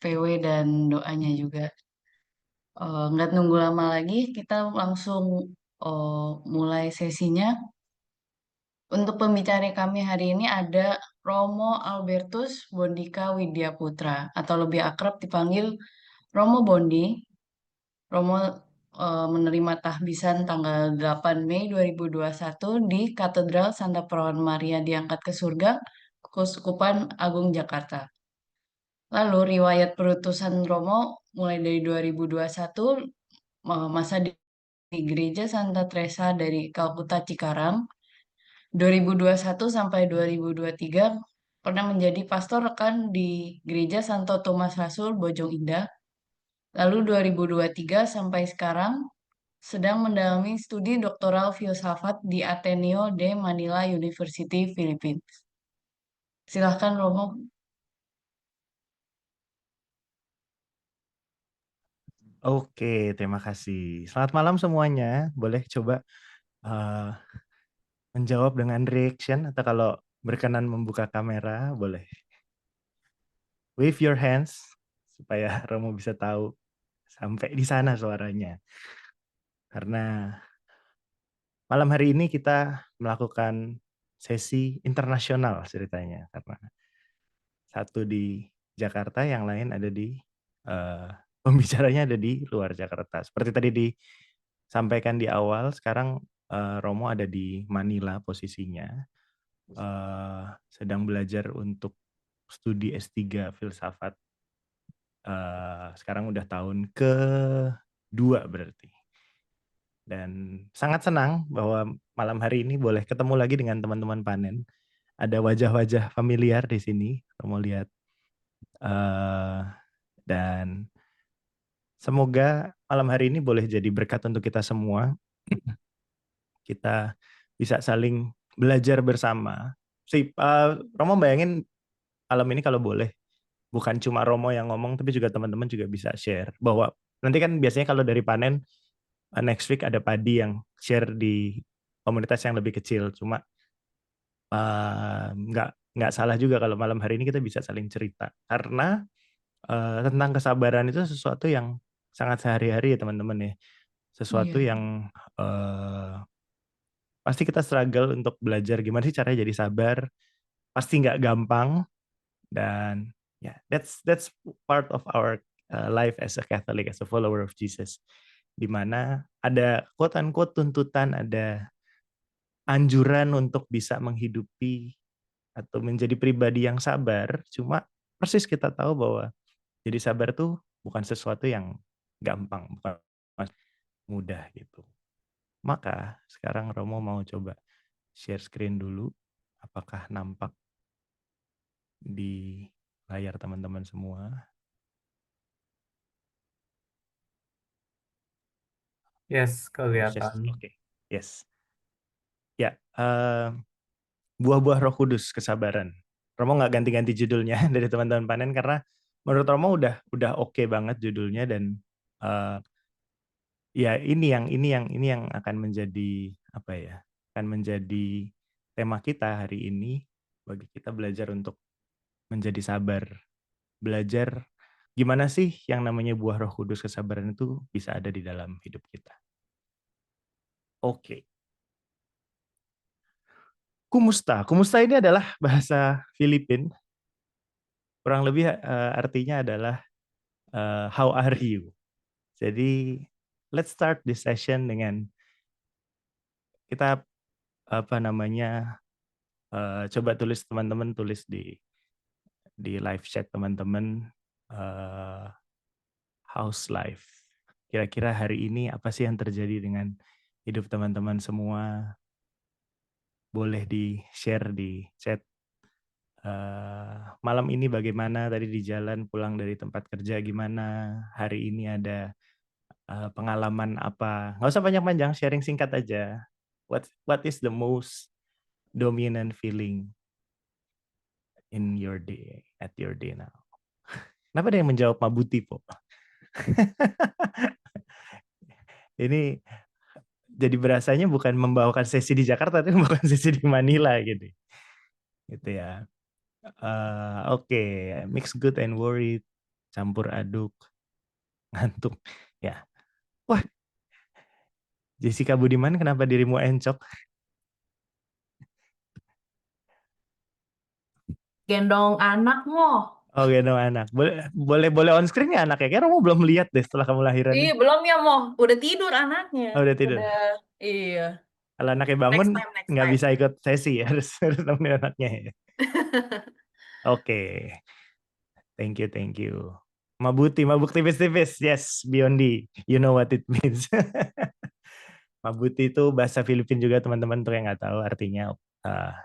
PW dan doanya juga. Nggak nunggu lama lagi, kita langsung mulai sesinya. Untuk pembicara kami hari ini ada Romo Albertus Bondika Widya Putra, atau lebih akrab dipanggil Romo Bondi. Romo menerima tahbisan tanggal 8 Mei 2021 di Katedral Santa Perawan Maria diangkat ke surga, Keuskupan Agung Jakarta. Lalu riwayat perutusan Romo mulai dari 2021, masa di Gereja Santa Teresa dari Kalkuta Cikarang, 2021 sampai 2023 pernah menjadi pastor rekan di Gereja Santo Thomas Rasul Bojong Indah. Lalu 2023 sampai sekarang sedang mendalami studi doktoral filsafat di Ateneo de Manila University, Philippines. Silahkan Romo. Oke, terima kasih. Selamat malam semuanya. Boleh coba uh, menjawab dengan reaction atau kalau berkenan membuka kamera, boleh wave your hands supaya Romo bisa tahu sampai di sana suaranya. Karena malam hari ini kita melakukan sesi internasional ceritanya karena satu di Jakarta, yang lain ada di pembicaranya ada di luar Jakarta. Seperti tadi disampaikan di awal, sekarang Romo ada di Manila posisinya, sedang belajar untuk studi S3 filsafat. Sekarang udah tahun ke-2 berarti. Dan sangat senang bahwa malam hari ini boleh ketemu lagi dengan teman-teman panen. Ada wajah-wajah familiar di sini, Romo lihat. Dan semoga malam hari ini boleh jadi berkat untuk kita semua. Kita bisa saling belajar bersama. Romo bayangin malam ini kalau boleh, bukan cuma Romo yang ngomong, tapi juga teman-teman juga bisa share. Bahwa nanti kan biasanya kalau dari panen, next week ada Padi yang share di komunitas yang lebih kecil. Cuma nggak salah juga kalau malam hari ini kita bisa saling cerita. Karena tentang kesabaran itu sesuatu yang sangat sehari-hari ya teman-teman ya. Sesuatu Iya, yang pasti kita struggle untuk belajar gimana sih caranya jadi sabar. Pasti nggak gampang, dan ya, that's part of our life as a Catholic, as a follower of Jesus. Di mana ada quote unquote tuntutan, ada anjuran untuk bisa menghidupi atau menjadi pribadi yang sabar. Cuma persis kita tahu bahwa jadi sabar tuh bukan sesuatu yang gampang, bukan mudah gitu. Maka sekarang Romo mau coba share screen dulu. Apakah nampak di layar teman-teman semua? Yes, Proses, kelihatan. oke. Yes. Ya, buah-buah Roh Kudus, kesabaran. Romo nggak ganti-ganti judulnya dari teman-teman panen karena menurut Romo udah oke banget judulnya, dan ya ini yang akan menjadi apa ya? Akan menjadi tema kita hari ini, bagi kita belajar untuk menjadi sabar. Belajar gimana sih yang namanya buah Roh Kudus, kesabaran itu bisa ada di dalam hidup kita. Oke. Kumusta. Kumusta ini adalah bahasa Filipin. Kurang lebih artinya adalah how are you. Jadi let's start this session dengan kita coba tulis, teman-teman tulis di live chat teman-teman, how's life. Kira-kira hari ini apa sih yang terjadi dengan hidup teman-teman semua? Boleh di-share di chat. Malam ini bagaimana, tadi di jalan pulang dari tempat kerja gimana, hari ini ada pengalaman apa. Nggak usah panjang-panjang, sharing singkat aja. What is the most dominant feeling in your day, at your day now? Kenapa ada yang menjawab Mabuti, Po? Ini jadi berasanya bukan membawakan sesi di Jakarta, tapi membawakan sesi di Manila gitu. Gitu ya. Oke, mix good and worried. campur aduk, ngantuk. Ya. Wah, Jessica Budiman, kenapa dirimu encok? Gendong anak mo. Oh, gendong anak. Boleh boleh boleh on screen ya anaknya? Kayaknya kamu belum lihat deh setelah kamu lahiran. Iya, belum ya mo. Udah tidur anaknya. Oh, udah tidur. Udah, iya. Kalau anaknya bangun, Next nggak time. bisa ikut sesi ya, harus nemenin anaknya ya. Oke, thank you, thank you. Mabuk tipis-tipis, yes, Biondi, you know what it means. Mabuti itu bahasa Filipin juga teman-teman tuh yang nggak tahu artinya.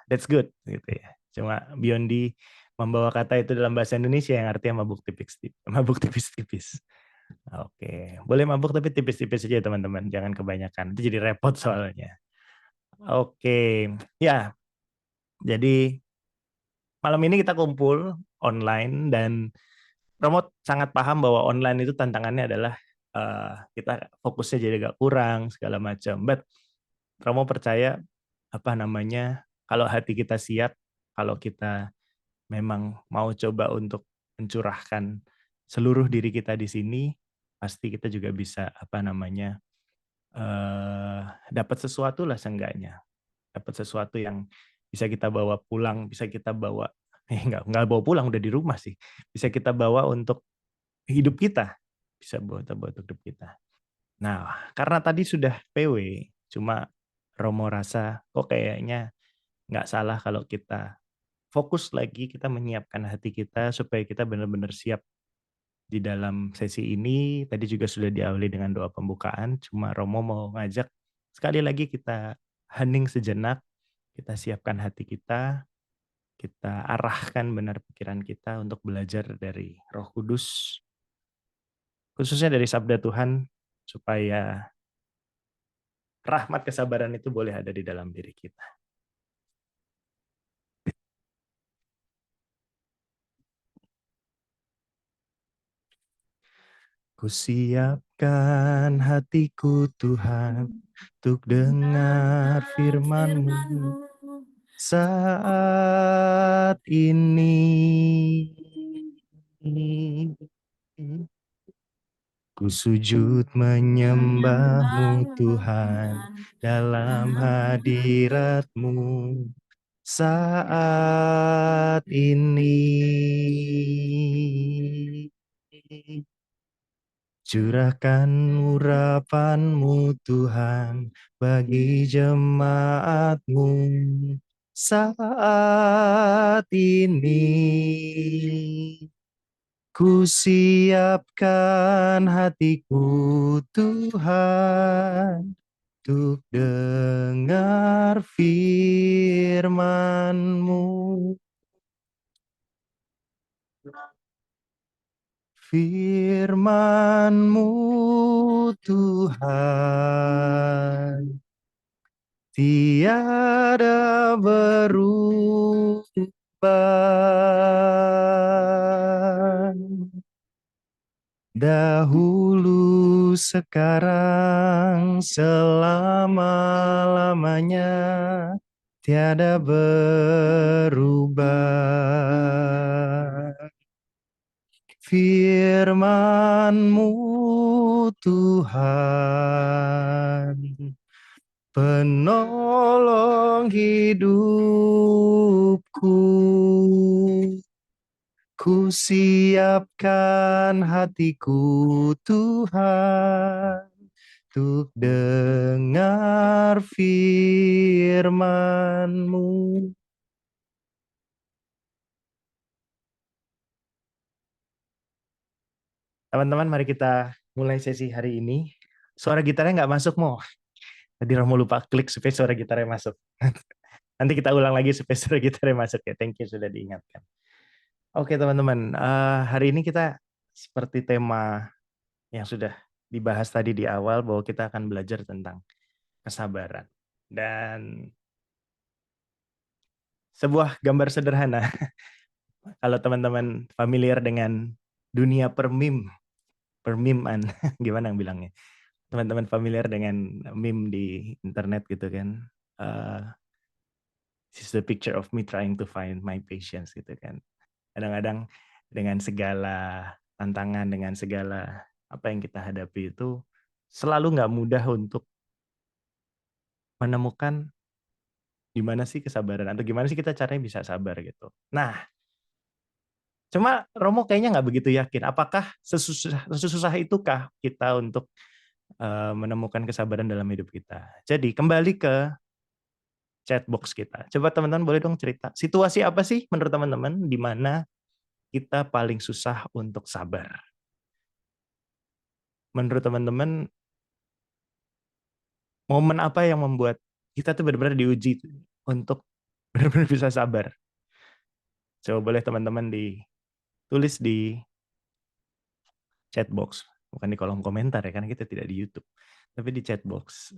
That's good gitu ya. Cuma Biondi membawa kata itu dalam bahasa Indonesia yang artinya mabuk tipis-tipis. Oke, boleh mabuk tapi tipis-tipis aja teman-teman, jangan kebanyakan. Itu jadi repot soalnya. Oke, ya. Jadi malam ini kita kumpul online dan Romo sangat paham bahwa online itu tantangannya adalah kita fokusnya jadi agak kurang segala macam. But Romo percaya apa namanya, kalau hati kita siap, kalau kita memang mau coba untuk mencurahkan seluruh diri kita di sini, pasti kita juga bisa apa namanya dapat sesuatu lah seenggaknya, dapat sesuatu yang bisa kita bawa pulang, bisa kita bawa nggak bawa pulang udah di rumah sih, bisa kita bawa untuk hidup kita, bisa buat untuk hidup kita. Nah, karena tadi sudah PW, cuma Romo rasa kok kayaknya nggak salah kalau kita fokus lagi, kita menyiapkan hati kita supaya kita benar-benar siap di dalam sesi ini. Tadi juga sudah diawali dengan doa pembukaan, cuma Romo mau ngajak sekali lagi kita hening sejenak, kita siapkan hati kita arahkan benar pikiran kita untuk belajar dari Roh Kudus, khususnya dari Sabda Tuhan, supaya rahmat kesabaran itu boleh ada di dalam diri kita. Kusiapkan hatiku Tuhan untuk dengar firman-Mu saat ini. Ku sujud menyembah-Mu Tuhan dalam hadirat-Mu saat ini. Curahkan urapan-Mu Tuhan bagi jemaat-Mu saat ini. Ku siapkan hatiku Tuhan untuk dengar firman-Mu. Firman-Mu Tuhan tiada berubah. Dahulu, sekarang, selama-lamanya tiada berubah. Firman-Mu Tuhan, penolong hidupku. Ku siapkan hatiku Tuhan untuk dengar firman-Mu. Teman-teman, mari kita mulai sesi hari ini. Suara gitarnya nggak masuk, Mo. Tadi Romo lupa klik supaya suara gitarnya masuk. Nanti kita ulang lagi supaya suara gitarnya masuk ya. Thank you sudah diingatkan. Oke teman-teman, hari ini kita seperti tema yang sudah dibahas tadi di awal bahwa kita akan belajar tentang kesabaran. Dan sebuah gambar sederhana, kalau teman-teman familiar dengan dunia permiman, gimana yang bilangnya? Teman-teman familiar dengan meme di internet gitu kan? This is the picture of me trying to find my patience gitu kan. Kadang-kadang dengan segala tantangan, dengan segala apa yang kita hadapi itu selalu nggak mudah untuk menemukan gimana sih kesabaran atau gimana sih kita caranya bisa sabar gitu. Nah, cuma Romo kayaknya nggak begitu yakin. Apakah sesusah itukah kita untuk menemukan kesabaran dalam hidup kita? Jadi kembali ke chat box kita. Coba teman-teman boleh dong cerita. Situasi apa sih menurut teman-teman di mana kita paling susah untuk sabar? Menurut teman-teman, momen apa yang membuat kita tuh benar-benar diuji untuk benar-benar bisa sabar? Coba boleh teman-teman ditulis di chat box, bukan di kolom komentar ya, karena kita tidak di YouTube, tapi di chat box.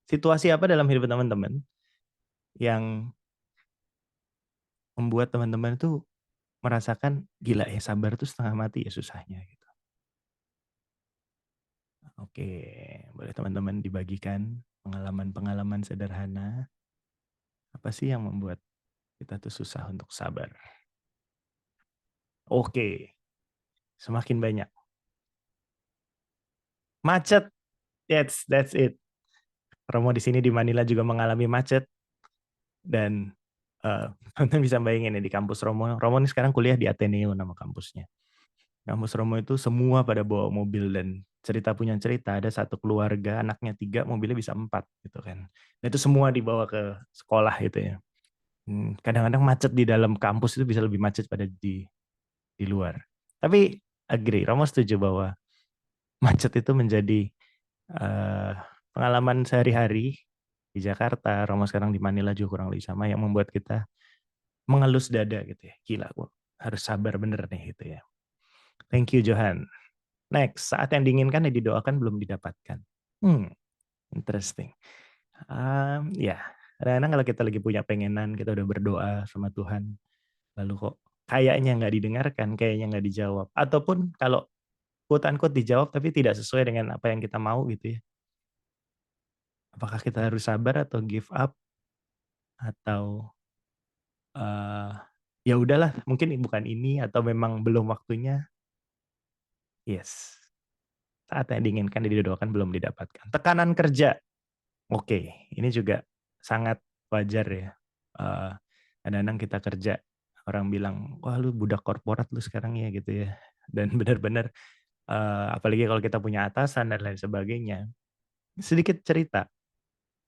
Situasi apa dalam hidup teman-teman yang membuat teman-teman itu merasakan gila ya sabar tuh setengah mati ya susahnya gitu. Oke, boleh teman-teman dibagikan pengalaman-pengalaman sederhana. Apa sih yang membuat kita tuh susah untuk sabar? Oke, semakin banyak. Macet, yes, that's it. Romo di sini di Manila juga mengalami macet dan teman-teman bisa bayangin ya di kampus Romo. Romo ini sekarang kuliah di Ateneo nama kampusnya. Kampus Romo itu semua pada bawa mobil dan cerita punya cerita ada satu keluarga anaknya 3 mobilnya bisa 4 gitu kan. Dan itu semua dibawa ke sekolah gitu ya. Kadang-kadang macet di dalam kampus itu bisa lebih macet pada di luar. Tapi agree, Romo setuju bahwa macet itu menjadi pengalaman sehari-hari di Jakarta, Romo sekarang di Manila juga kurang lebih sama yang membuat kita mengelus dada gitu ya. Gila, gua harus sabar bener nih gitu ya. Thank you Johan. Next, saat yang diinginkan dan didoakan belum didapatkan. Interesting. Ya, kadang-kadang kalau kita lagi punya pengenan, kita udah berdoa sama Tuhan, lalu kok kayaknya nggak didengarkan, kayaknya nggak dijawab. Ataupun kalau quote-unquote dijawab tapi tidak sesuai dengan apa yang kita mau gitu ya. Apakah kita harus sabar atau give up? Atau ya udahlah, mungkin bukan ini atau memang belum waktunya. Yes. Saat yang diinginkan dan didoakan belum didapatkan. Tekanan kerja. Oke, ini juga sangat wajar ya. Kadang-kadang kita kerja, orang bilang, wah lu budak korporat lu sekarang ya gitu ya. Dan benar-benar, apalagi kalau kita punya atasan dan lain sebagainya. Sedikit cerita,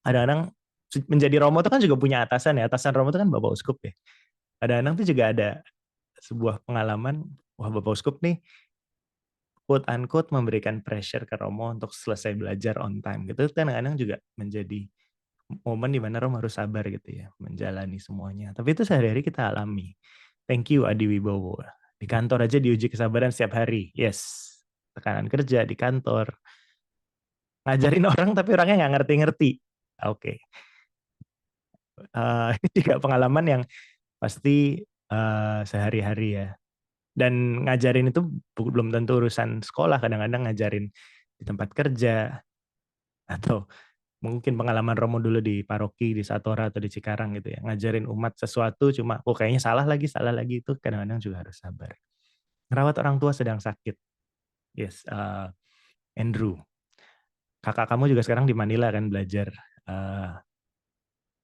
kadang-kadang menjadi Romo itu kan juga punya atasan ya. Atasan Romo itu kan Bapak Uskup ya. Kadang-kadang itu juga ada sebuah pengalaman, wah Bapak Uskup nih quote unquote memberikan pressure ke Romo untuk selesai belajar on time gitu. Kadang-kadang juga menjadi momen di mana Romo harus sabar gitu ya, menjalani semuanya. Tapi itu sehari-hari kita alami. Thank you Adi Wibowo. Di kantor aja diuji kesabaran setiap hari. Yes. Tekanan kerja di kantor. Ngajarin orang tapi orangnya nggak ngerti-ngerti. Oke. Ini juga pengalaman yang pasti sehari-hari ya. Dan ngajarin itu belum tentu urusan sekolah, kadang-kadang ngajarin di tempat kerja, atau mungkin pengalaman Romo dulu di paroki, di Satora atau di Cikarang gitu ya, ngajarin umat sesuatu cuma, oh kayaknya salah lagi, itu kadang-kadang juga harus sabar. Merawat orang tua sedang sakit. Yes, Andrew. Kakak kamu juga sekarang di Manila kan belajar.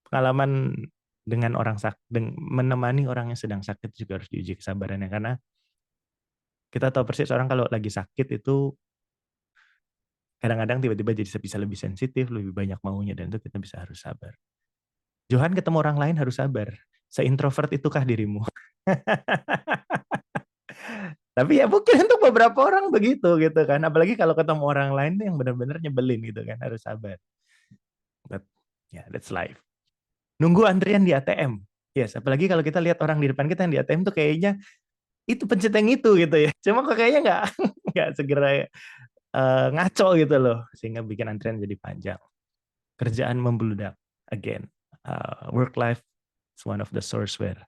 Pengalaman dengan orang menemani orang yang sedang sakit juga harus diuji kesabarannya, karena kita tahu persis orang kalau lagi sakit itu kadang-kadang tiba-tiba jadi bisa lebih sensitif, lebih banyak maunya, dan itu kita bisa harus sabar. Johan ketemu orang lain harus sabar. Seintrovert itukah dirimu? Tapi ya mungkin untuk beberapa orang begitu gitu kan. Apalagi kalau ketemu orang lain yang benar-benar nyebelin gitu kan, harus sabar. But yeah, that's life. Nunggu antrian di ATM. Yes, apalagi kalau kita lihat orang di depan kita yang di ATM tuh kayaknya itu pencet yang itu gitu ya. Cuma kok kayaknya nggak segera ngaco gitu loh, sehingga bikin antrian jadi panjang. Kerjaan membludak. Again, work life is one of the source where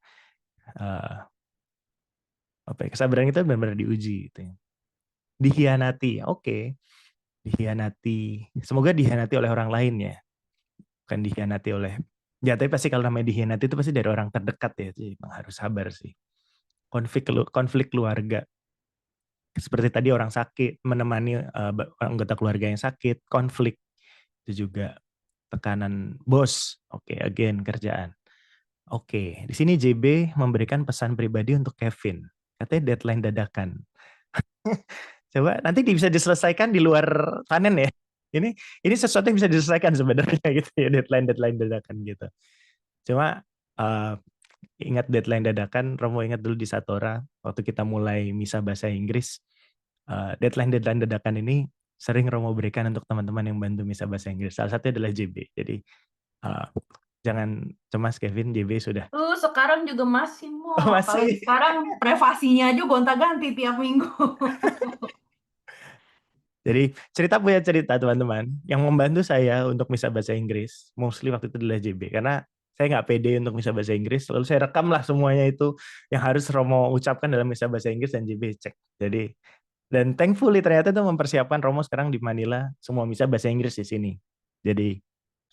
kesabaran kita benar-benar diuji gitu ya. Dikhianati, oke. Dikhianati, semoga dikhianati oleh orang lain ya, bukan dikhianati oleh, ya tapi pasti kalau namanya dikhianati itu pasti dari orang terdekat ya, jadi harus sabar sih. Konflik keluarga, seperti tadi orang sakit, menemani anggota keluarga yang sakit, konflik, itu juga tekanan bos. Oke, again kerjaan. Oke, di sini JB memberikan pesan pribadi untuk Kevin. Katanya deadline dadakan. Coba nanti bisa diselesaikan di luar panen ya. Ini sesuatu yang bisa diselesaikan sebenarnya gitu ya, deadline dadakan gitu. Cuma ingat deadline dadakan, Romo ingat dulu di Satora waktu kita mulai misa bahasa Inggris, deadline dadakan ini sering Romo berikan untuk teman-teman yang bantu misa bahasa Inggris. Salah satunya adalah JB. Jadi jangan cemas Kevin, JB sudah. Sekarang juga masih Oh, mau. masih. Apalagi sekarang privasinya aja gonta-ganti tiap minggu. Jadi punya cerita teman-teman. Yang membantu saya untuk misa bahasa Inggris, mostly waktu itu adalah JB. Karena saya nggak pede untuk misa bahasa Inggris, lalu saya rekam lah semuanya itu yang harus Romo ucapkan dalam misa bahasa Inggris dan JB cek. Jadi, dan thankfully ternyata itu mempersiapkan Romo sekarang di Manila, semua misa bahasa Inggris di sini. Jadi,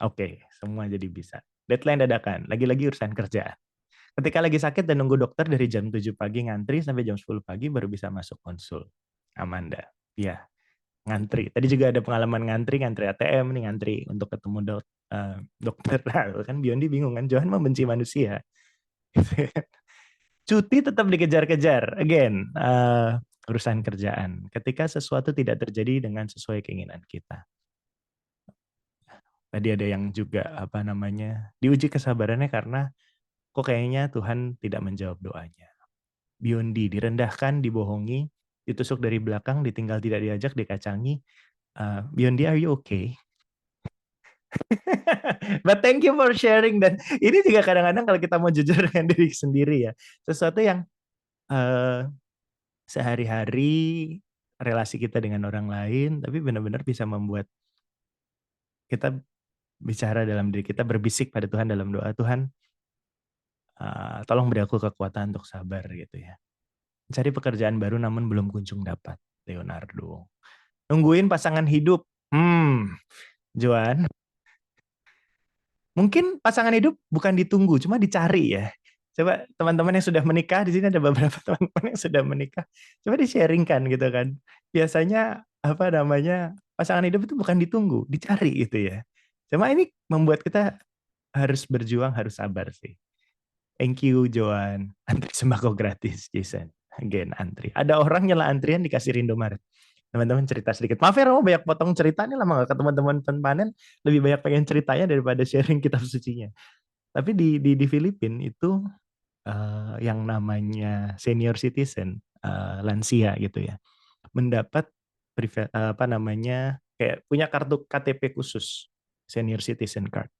oke, semua jadi bisa. Deadline dadakan, lagi-lagi urusan kerjaan. Ketika lagi sakit dan nunggu dokter dari jam 7 pagi ngantri sampai jam 10 pagi baru bisa masuk konsul. Amanda, ya ngantri. Tadi juga ada pengalaman ngantri ATM nih, ngantri untuk ketemu dokter. Nah, kan Biondi bingung kan, Johan membenci manusia. Cuti tetap dikejar-kejar. Again, urusan kerjaan. Ketika sesuatu tidak terjadi dengan sesuai keinginan kita. Tadi ada yang juga diuji kesabarannya karena kok kayaknya Tuhan tidak menjawab doanya. Biondi direndahkan, dibohongi, ditusuk dari belakang, ditinggal tidak diajak, dikacangi. Biondi, are you okay? But thank you for sharing. Dan ini juga kadang-kadang kalau kita mau jujur dengan diri sendiri ya, sesuatu yang sehari-hari relasi kita dengan orang lain, tapi benar-benar bisa membuat kita bicara dalam diri kita, berbisik pada Tuhan dalam doa, Tuhan tolong beri aku kekuatan untuk sabar gitu ya. Cari pekerjaan baru namun belum kunjung dapat, Leonardo. Nungguin pasangan hidup, Joan. Mungkin pasangan hidup bukan ditunggu, cuma dicari ya. Coba teman-teman yang sudah menikah, di sini ada beberapa teman-teman yang sudah menikah, coba di-sharingkan gitu kan. Biasanya pasangan hidup itu bukan ditunggu, dicari gitu ya. Cuma ini membuat kita harus berjuang, harus sabar sih. Thank you Joan. Antri sembako gratis, Jason. Again, antri. Ada orang nyela antrian dikasih Indomaret. Teman-teman cerita sedikit. Maaf ya Romo banyak potong cerita nih, lama gak ketemu teman-teman panen, lebih banyak pengen ceritanya daripada sharing kitab sucinya. Tapi di Filipina itu yang namanya senior citizen, lansia gitu ya, mendapat kayak punya kartu KTP khusus, senior citizen card.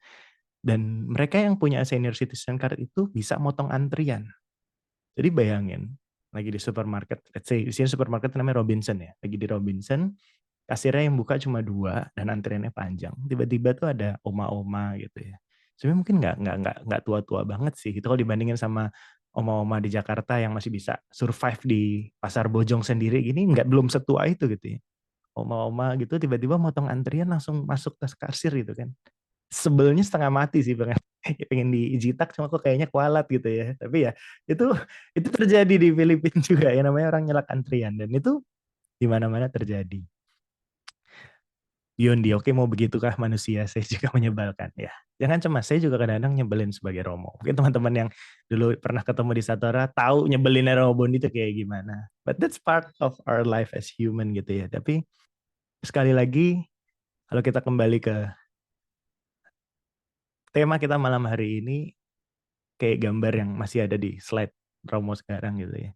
Dan mereka yang punya senior citizen card itu bisa motong antrian. Jadi bayangin, lagi di supermarket, let's say di sini supermarket namanya Robinson ya, lagi di Robinson, kasirnya yang buka cuma 2 dan antriannya panjang. Tiba-tiba tuh ada oma-oma gitu ya. Sebenarnya mungkin nggak tua-tua banget sih. Itu kalau dibandingin sama oma-oma di Jakarta yang masih bisa survive di Pasar Bojong sendiri gini, belum setua itu gitu ya. Oma-oma gitu tiba-tiba motong antrian langsung masuk ke kasir gitu kan. Sebelnya setengah mati sih pengen dijitak, cuma kok kayaknya kualat gitu ya. Tapi ya itu terjadi di Filipina juga ya, namanya orang nyelak antrian, dan itu di mana-mana terjadi. Yondi, oke mau begitukah manusia? Saya juga menyebalkan ya. Jangan cemas, saya juga kadang-kadang nyebelin sebagai Romo. Mungkin teman-teman yang dulu pernah ketemu di Satora tahu nyebelinnya Romo Bondi itu kayak gimana. But that's part of our life as human gitu ya. Tapi sekali lagi, kalau kita kembali ke tema kita malam hari ini, kayak gambar yang masih ada di slide Romo sekarang gitu ya.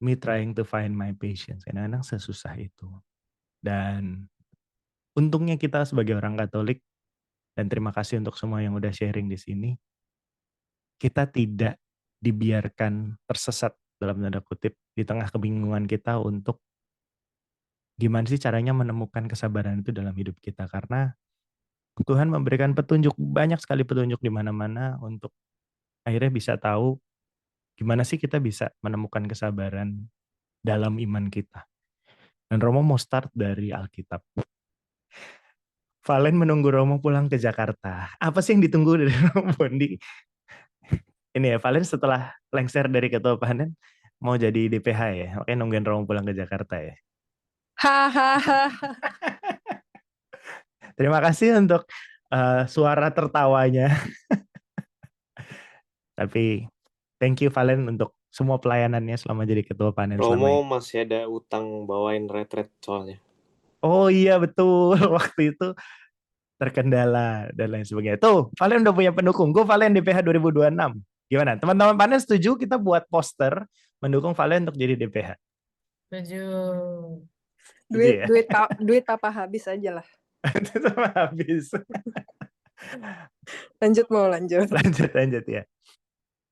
Me trying to find my patience. Kadang-kadang sesusah itu. Dan untungnya kita sebagai orang Katolik, dan terima kasih untuk semua yang udah sharing di sini, kita tidak dibiarkan tersesat dalam tanda kutip di tengah kebingungan kita untuk gimana sih caranya menemukan kesabaran itu dalam hidup kita. Karena Tuhan memberikan petunjuk, banyak sekali petunjuk di mana-mana untuk akhirnya bisa tahu gimana sih kita bisa menemukan kesabaran dalam iman kita. Dan Romo mau start dari Alkitab. Valen menunggu Romo pulang ke Jakarta. Apa sih yang ditunggu dari Romo Bondi? Ini ya, Valen setelah lengser dari ketua panen, mau jadi DPH ya, makanya nungguin Romo pulang ke Jakarta ya. Hahaha. Terima kasih untuk suara tertawanya. Tapi thank you Valen untuk semua pelayanannya selama jadi ketua panen selama Romo ini. masih ada utang bawain retret soalnya. Oh iya betul, waktu itu terkendala dan lain sebagainya. Tuh, Valen udah punya pendukung. Gue Valen DPH 2026. Gimana? Teman-teman panen setuju kita buat poster mendukung Valen untuk jadi DPH? Setuju. Setuju ya? Duit apa habis aja lah. Itu sama habis. Lanjut. Lanjut ya.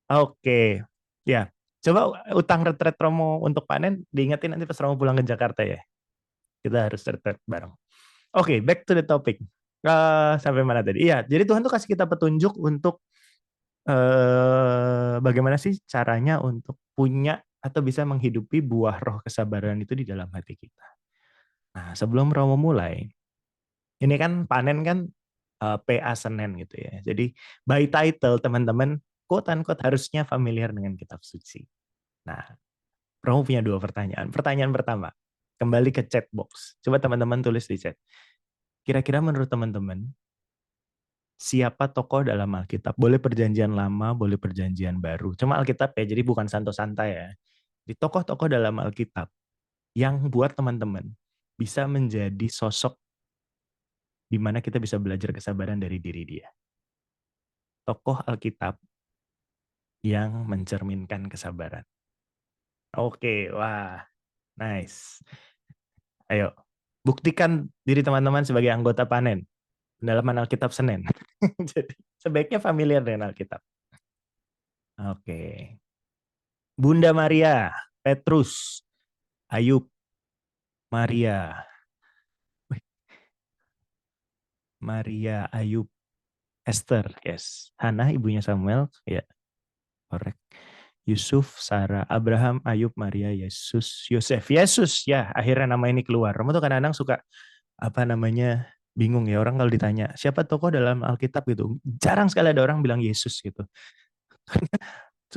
Oke. Ya, coba utang retret Romo untuk panen diingetin nanti pas Romo pulang ke Jakarta ya. Kita harus retret bareng. Oke, back to the topic. Sampai mana tadi? Iya, jadi Tuhan tuh kasih kita petunjuk untuk bagaimana sih caranya untuk punya atau bisa menghidupi buah roh kesabaran itu di dalam hati kita. Nah, sebelum Romo mulai, ini kan panen kan PA Senen gitu ya. Jadi by title teman-teman quote-unquote harusnya familiar dengan kitab suci. Nah, Romo punya 2 pertanyaan. Pertanyaan pertama, kembali ke chat box. Coba teman-teman tulis di chat. Kira-kira menurut teman-teman, siapa tokoh dalam Alkitab? Boleh perjanjian lama, boleh perjanjian baru. Cuma Alkitab ya, jadi bukan santo-santai ya. Di tokoh-tokoh dalam Alkitab yang buat teman-teman bisa menjadi sosok di mana kita bisa belajar kesabaran dari diri dia. Tokoh Alkitab yang mencerminkan kesabaran. Oke, wah, nice. Ayo, buktikan diri teman-teman sebagai anggota panen dalam Alkitab Senen. Jadi, sebaiknya familiar dengan Alkitab. Oke. Bunda Maria, Petrus, Ayub, Maria, Ayub, Esther, yes. Hana, ibunya Samuel, ya, correct. Yusuf, Sarah, Abraham, Ayub, Maria, Yesus, Yosef. Yesus, ya, akhirnya nama ini keluar. Kamu tuh kadang-kadang suka bingung ya orang kalau ditanya siapa tokoh dalam Alkitab gitu. Jarang sekali ada orang bilang Yesus gitu.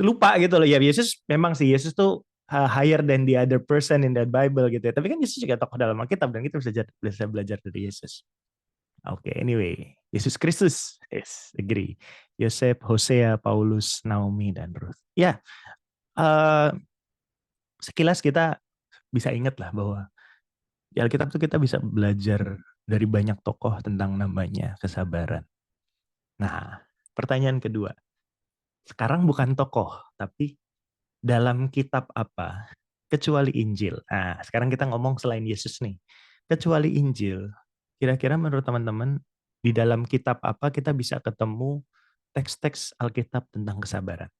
Lupa gitu loh ya, Yesus memang sih, Yesus tuh higher than the other person in that Bible gitu ya. Tapi kan Yesus juga tokoh dalam Alkitab dan kita bisa belajar dari Yesus. Oke, anyway, Yesus Kristus, yes, agree. Yosef, Hosea, Paulus, Naomi, dan Ruth. Ya, sekilas kita bisa ingat lah bahwa di Alkitab tuh kita bisa belajar dari banyak tokoh tentang namanya kesabaran. Nah, pertanyaan kedua, sekarang bukan tokoh, tapi dalam kitab apa kecuali Injil? Nah, sekarang kita ngomong selain Yesus nih. Kecuali Injil, kira-kira menurut teman-teman di dalam kitab apa kita bisa ketemu teks-teks Alkitab tentang kesabaran?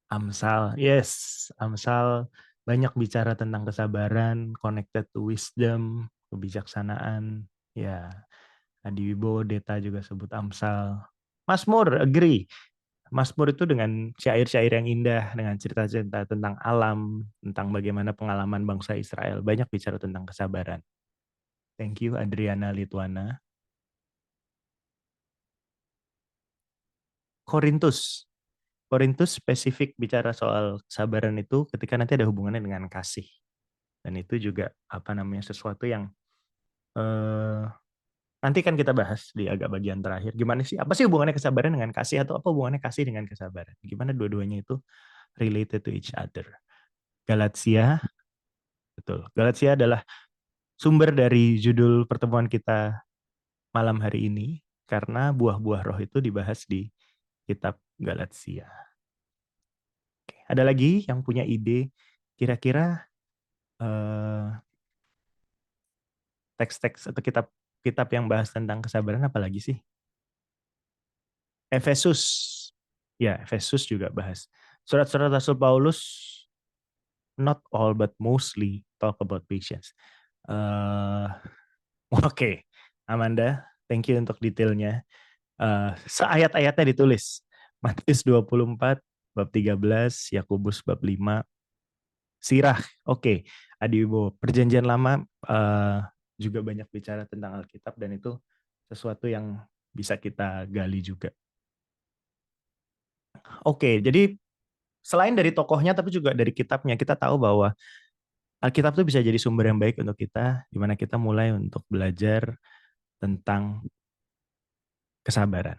Amsal, yes. Amsal banyak bicara tentang kesabaran, connected to wisdom, kebijaksanaan. Ya, Adi Wibowo Deta juga sebut Amsal. Mazmur, agree. Mazmur itu dengan syair-syair yang indah, dengan cerita-cerita tentang alam, tentang bagaimana pengalaman bangsa Israel, banyak bicara tentang kesabaran. Thank you, Adriana Litwana. Korintus spesifik bicara soal kesabaran itu ketika nanti ada hubungannya dengan kasih. Dan itu juga sesuatu yang nanti kan kita bahas di agak bagian terakhir. Gimana sih? Apa sih hubungannya kesabaran dengan kasih atau apa hubungannya kasih dengan kesabaran? Gimana dua-duanya itu related to each other. Galatia, betul. Galatia adalah sumber dari judul pertemuan kita malam hari ini karena buah-buah roh itu dibahas di kitab Galatia. Oke. Ada lagi yang punya ide kira-kira teks-teks atau kitab yang bahas tentang kesabaran apa lagi sih? Efesus. Ya, Efesus juga bahas. Surat-surat Rasul Paulus not all but mostly talk about patience. Oke, Amanda, thank you untuk detailnya. Seayat-ayatnya ditulis. Matius 24, bab 13, Yakobus bab 5, Sirah. Oke, Adi Wibowo. Perjanjian Lama juga banyak bicara tentang Alkitab dan itu sesuatu yang bisa kita gali juga. Oke, jadi selain dari tokohnya tapi juga dari kitabnya kita tahu bahwa Alkitab itu bisa jadi sumber yang baik untuk kita, di mana kita mulai untuk belajar tentang kesabaran.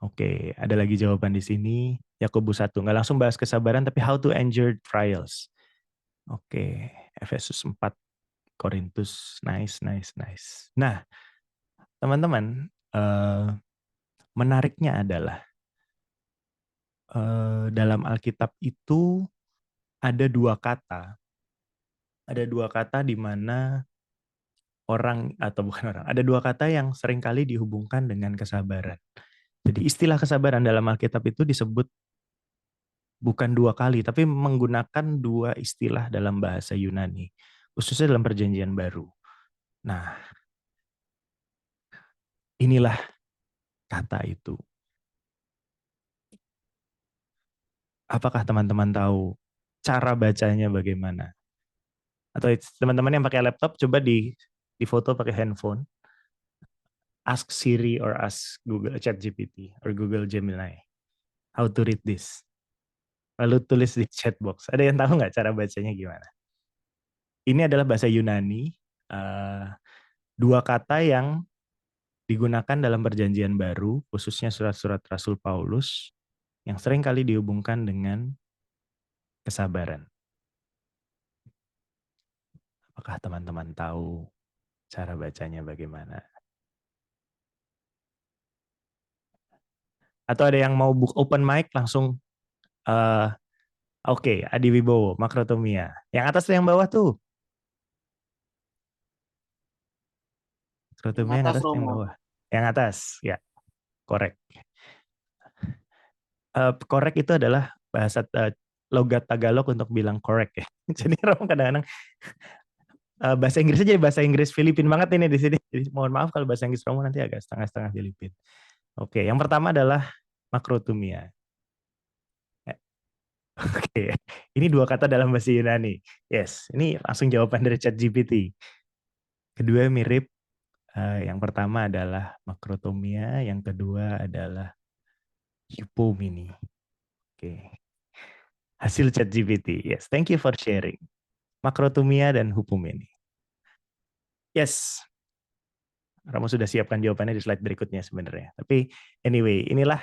Oke, ada lagi jawaban di sini. Yakobus 1. Nggak langsung bahas kesabaran, tapi how to endure trials. Oke, Efesus 4, Korintus. Nice, nice, nice. Nah, teman-teman, menariknya adalah dalam Alkitab itu ada dua kata. Ada dua kata di mana orang, atau bukan orang, ada dua kata yang seringkali dihubungkan dengan kesabaran. Jadi istilah kesabaran dalam Alkitab itu disebut bukan dua kali, tapi menggunakan dua istilah dalam bahasa Yunani, khususnya dalam Perjanjian Baru. Nah, inilah kata itu. Apakah teman-teman tahu cara bacanya bagaimana? Atau teman-teman yang pakai laptop, coba di foto pakai handphone. Ask Siri or ask Google ChatGPT or Google Gemini how to read this. Lalu tulis di chat box. Ada yang tahu nggak cara bacanya gimana? Ini adalah bahasa Yunani. Dua kata yang digunakan dalam Perjanjian Baru, khususnya surat-surat Rasul Paulus, yang sering kali dihubungkan dengan kesabaran. Apakah teman-teman tahu cara bacanya bagaimana? Atau ada yang mau open mic langsung? Oke, Adi Wibowo, makrotomia. Yang atas atau yang bawah tuh? Makrotomia yang atas atau yang bawah? Yang atas, ya. Korek. Korek itu adalah bahasa logat Tagalog untuk bilang korek ya. Jadi orang kadang-kadang bahasa Inggrisnya jadi bahasa Inggris Filipin banget ini di sini. Jadi mohon maaf kalau bahasa Inggris Romo nanti agak setengah-setengah Filipin. Oke, yang pertama adalah makrotomia. Oke, ini dua kata dalam bahasa Yunani. Yes, ini langsung jawaban dari ChatGPT. Kedua mirip. Yang pertama adalah makrotomia, yang kedua adalah hypomini. Oke. Hasil ChatGPT. Yes, thank you for sharing. Makrotomia dan hypomini. Yes. Romo sudah siapkan jawabannya di slide berikutnya sebenarnya. Tapi anyway, inilah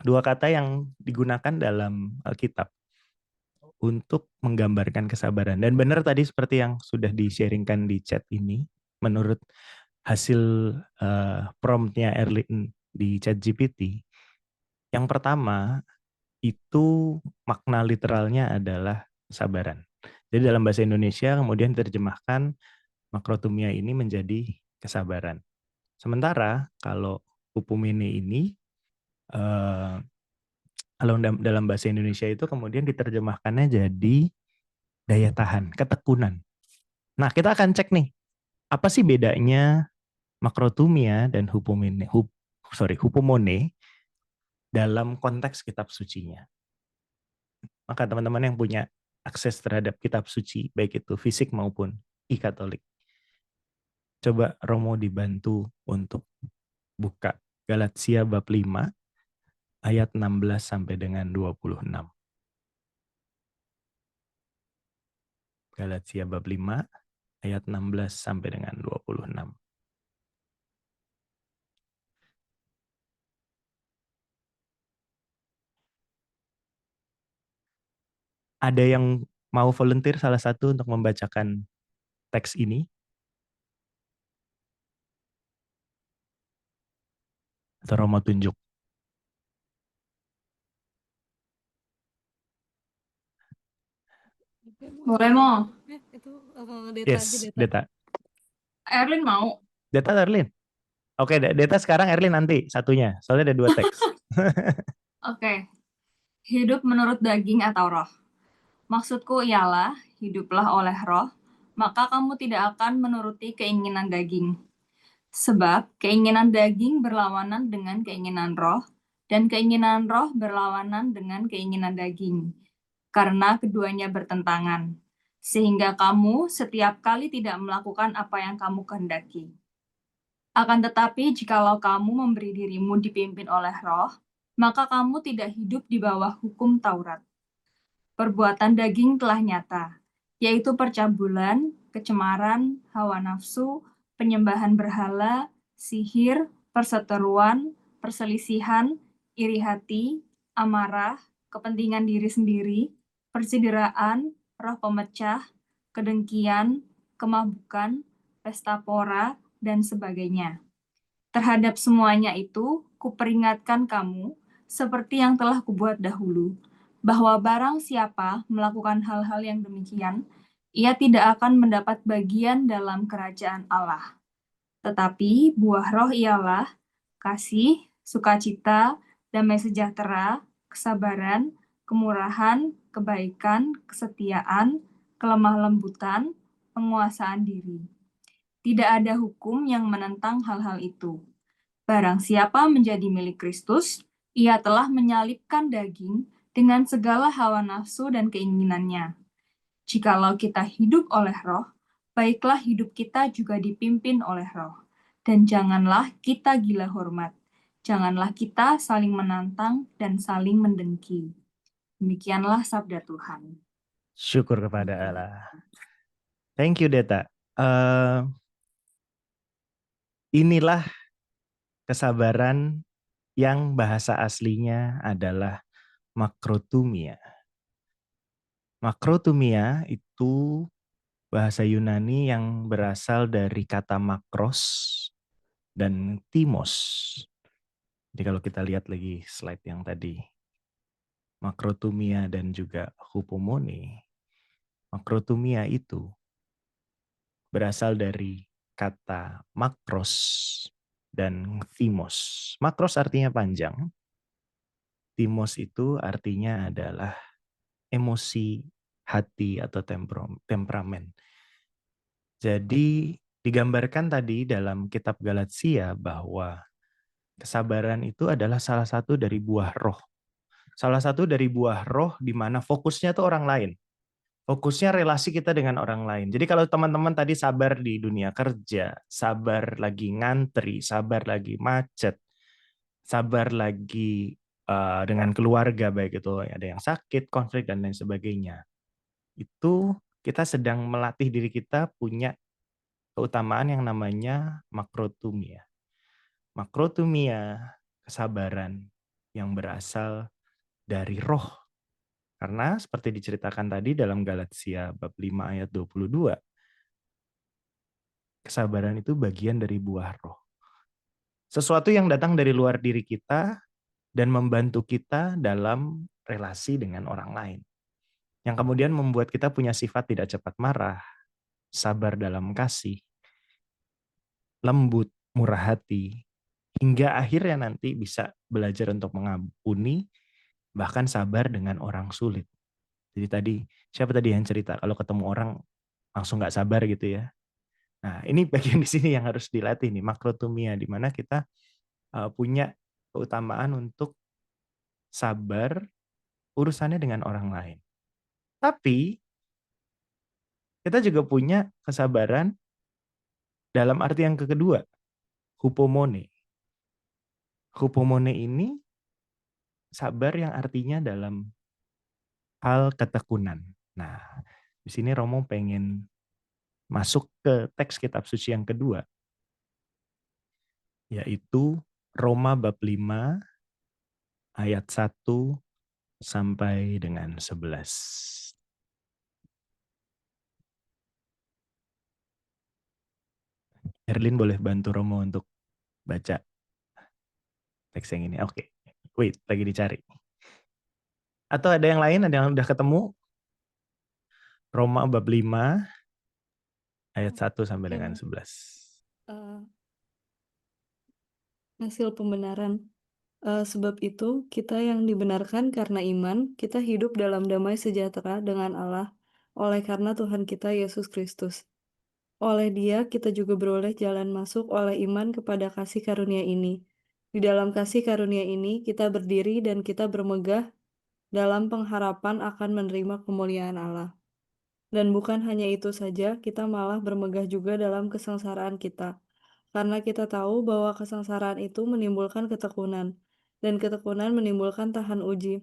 dua kata yang digunakan dalam Alkitab untuk menggambarkan kesabaran. Dan benar tadi seperti yang sudah di-sharingkan di chat ini, menurut hasil promptnya Erlin di ChatGPT, yang pertama itu makna literalnya adalah kesabaran. Jadi dalam bahasa Indonesia kemudian diterjemahkan makrotomia ini menjadi kesabaran. Sementara kalau hupomene ini kalau dalam bahasa Indonesia itu kemudian diterjemahkannya jadi daya tahan, ketekunan. Nah, kita akan cek nih, apa sih bedanya makrotomia dan hupomone dalam konteks kitab sucinya. Maka teman-teman yang punya akses terhadap kitab suci, baik itu fisik maupun e-Katolik, coba Romo dibantu untuk buka Galatia bab 5 ayat 16 sampai dengan 26. Galatia bab 5 ayat 16 sampai dengan 26. Ada yang mau volunteer salah satu untuk membacakan teks ini? Atau Romo tunjuk? Boleh mau? Itu Deta aja, Yes, Deta. Deta. Erlin mau? Deta, Erlin. Oke, Deta sekarang, Erlin nanti satunya. Soalnya ada dua teks. Oke. Hidup menurut daging atau roh. Maksudku ialah, hiduplah oleh roh, maka kamu tidak akan menuruti keinginan daging. Sebab keinginan daging berlawanan dengan keinginan roh, dan keinginan roh berlawanan dengan keinginan daging. Karena keduanya bertentangan. Sehingga kamu setiap kali tidak melakukan apa yang kamu kehendaki. Akan tetapi jikalau kamu memberi dirimu dipimpin oleh roh, maka kamu tidak hidup di bawah hukum Taurat. Perbuatan daging telah nyata, yaitu percabulan, kecemaran, hawa nafsu, penyembahan berhala, sihir, perseteruan, perselisihan, iri hati, amarah, kepentingan diri sendiri, persideraan, roh pemecah, kedengkian, kemabukan, pesta pora, dan sebagainya. Terhadap semuanya itu, kuperingatkan kamu, seperti yang telah kubuat dahulu, bahwa barang siapa melakukan hal-hal yang demikian, ia tidak akan mendapat bagian dalam kerajaan Allah. Tetapi buah roh ialah kasih, sukacita, damai sejahtera, kesabaran, kemurahan, kebaikan, kesetiaan, kelemah lembutan, penguasaan diri. Tidak ada hukum yang menentang hal-hal itu. Barang siapa menjadi milik Kristus, ia telah menyalibkan daging dengan segala hawa nafsu dan keinginannya. Jikalau kita hidup oleh roh, baiklah hidup kita juga dipimpin oleh roh. Dan janganlah kita gila hormat. Janganlah kita saling menantang dan saling mendengki. Demikianlah sabda Tuhan. Syukur kepada Allah. Thank you, Deta. Inilah kesabaran yang bahasa aslinya adalah makrotumia. Makrotumia itu bahasa Yunani yang berasal dari kata makros dan timos. Jadi kalau kita lihat lagi slide yang tadi, makrotumia dan juga hupomone. Makrotumia itu berasal dari kata makros dan timos. Makros artinya panjang. Timos itu artinya adalah emosi, hati, atau temperamen. Jadi digambarkan tadi dalam kitab Galatia bahwa kesabaran itu adalah salah satu dari buah roh. Salah satu dari buah roh di mana fokusnya tuh orang lain. Fokusnya relasi kita dengan orang lain. Jadi kalau teman-teman tadi sabar di dunia kerja, sabar lagi ngantri, sabar lagi macet, sabar lagi dengan keluarga, baik itu ada yang sakit, konflik, dan lain sebagainya. Itu kita sedang melatih diri kita punya keutamaan yang namanya makrotumia. Makrotumia, kesabaran yang berasal dari roh. Karena seperti diceritakan tadi dalam Galatia bab 5 ayat 22, kesabaran itu bagian dari buah roh. Sesuatu yang datang dari luar diri kita dan membantu kita dalam relasi dengan orang lain. Yang kemudian membuat kita punya sifat tidak cepat marah, sabar dalam kasih, lembut, murah hati, hingga akhirnya nanti bisa belajar untuk mengampuni, bahkan sabar dengan orang sulit. Jadi tadi, siapa tadi yang cerita kalau ketemu orang langsung nggak sabar gitu ya. Nah, ini bagian di sini yang harus dilatih nih, makrotumia, di mana kita punya keutamaan untuk sabar urusannya dengan orang lain. Tapi kita juga punya kesabaran dalam arti yang kedua, hupomone. Hupomone ini sabar yang artinya dalam hal ketekunan. Nah, di sini Romo pengen masuk ke teks kitab suci yang kedua, yaitu Roma bab 5 ayat 1 sampai dengan 11. Erlin boleh bantu Romo untuk baca teks yang ini. Oke, wait, lagi dicari. Atau ada yang lain, ada yang udah ketemu? Roma bab 5 ayat 1 sampai dengan 11. Hasil pembenaran. Sebab itu, kita yang dibenarkan karena iman, kita hidup dalam damai sejahtera dengan Allah, oleh karena Tuhan kita Yesus Kristus. Oleh Dia, kita juga beroleh jalan masuk oleh iman kepada kasih karunia ini. Di dalam kasih karunia ini, kita berdiri dan kita bermegah dalam pengharapan akan menerima kemuliaan Allah. Dan bukan hanya itu saja, kita malah bermegah juga dalam kesengsaraan kita. Karena kita tahu bahwa kesengsaraan itu menimbulkan ketekunan. dan ketekunan menimbulkan tahan uji,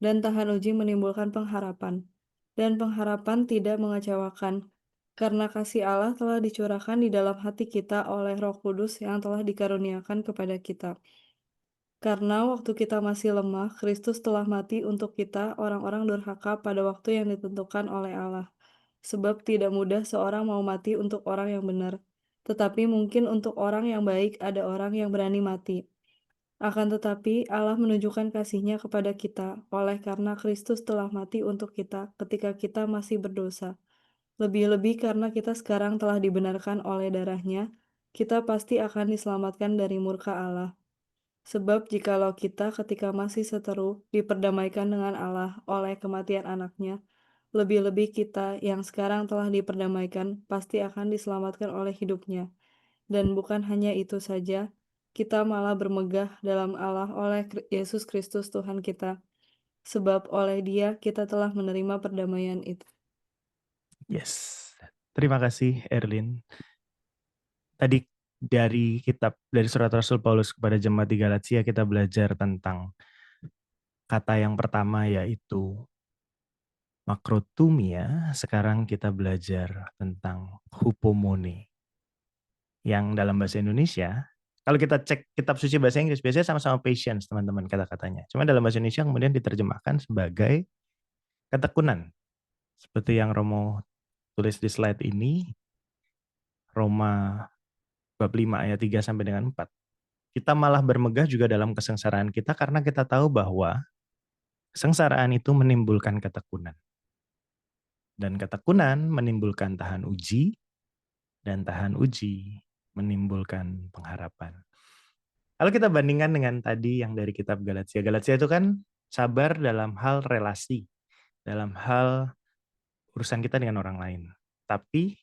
dan tahan uji menimbulkan pengharapan. Dan pengharapan tidak mengecewakan, karena kasih Allah telah dicurahkan di dalam hati kita oleh Roh Kudus yang telah dikaruniakan kepada kita. Karena waktu kita masih lemah, Kristus telah mati untuk kita, orang-orang durhaka, pada waktu yang ditentukan oleh Allah. Sebab tidak mudah seorang mau mati untuk orang yang benar, tetapi mungkin untuk orang yang baik ada orang yang berani mati. Akan tetapi Allah menunjukkan kasih-Nya kepada kita oleh karena Kristus telah mati untuk kita ketika kita masih berdosa. Lebih-lebih karena kita sekarang telah dibenarkan oleh darah-Nya, kita pasti akan diselamatkan dari murka Allah. Sebab jikalau kita ketika masih seteru diperdamaikan dengan Allah oleh kematian Anak-Nya, lebih-lebih kita yang sekarang telah diperdamaikan pasti akan diselamatkan oleh hidup-Nya. Dan bukan hanya itu saja, kita malah bermegah dalam Allah oleh Yesus Kristus Tuhan kita. Sebab oleh Dia kita telah menerima perdamaian itu. Yes. Terima kasih Erlin. Tadi dari surat Rasul Paulus kepada jemaat di Galatia kita belajar tentang kata yang pertama yaitu makrotumia. Sekarang kita belajar tentang hupomone. Yang dalam bahasa Indonesia, kalau kita cek kitab suci bahasa Inggris, biasanya sama-sama patience teman-teman kata-katanya. Cuma dalam bahasa Indonesia kemudian diterjemahkan sebagai ketekunan. Seperti yang Romo tulis di slide ini, Roma bab 5 ayat 3 sampai dengan 4. Kita malah bermegah juga dalam kesengsaraan kita karena kita tahu bahwa kesengsaraan itu menimbulkan ketekunan. Dan ketekunan menimbulkan tahan uji, dan tahan uji menimbulkan pengharapan. Kalau kita bandingkan dengan tadi yang dari kitab Galatia. Galatia itu kan sabar dalam hal relasi, dalam hal urusan kita dengan orang lain. Tapi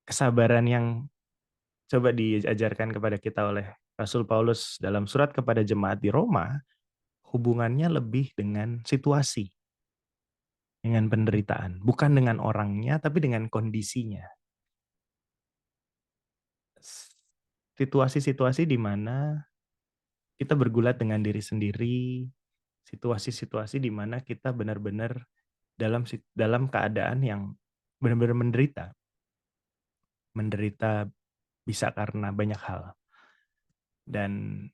kesabaran yang coba diajarkan kepada kita oleh Rasul Paulus dalam surat kepada jemaat di Roma, hubungannya lebih dengan situasi, dengan penderitaan. Bukan dengan orangnya, tapi dengan kondisinya. Situasi-situasi di mana kita bergulat dengan diri sendiri, situasi-situasi di mana kita benar-benar dalam keadaan yang benar-benar menderita. Menderita bisa karena banyak hal. Dan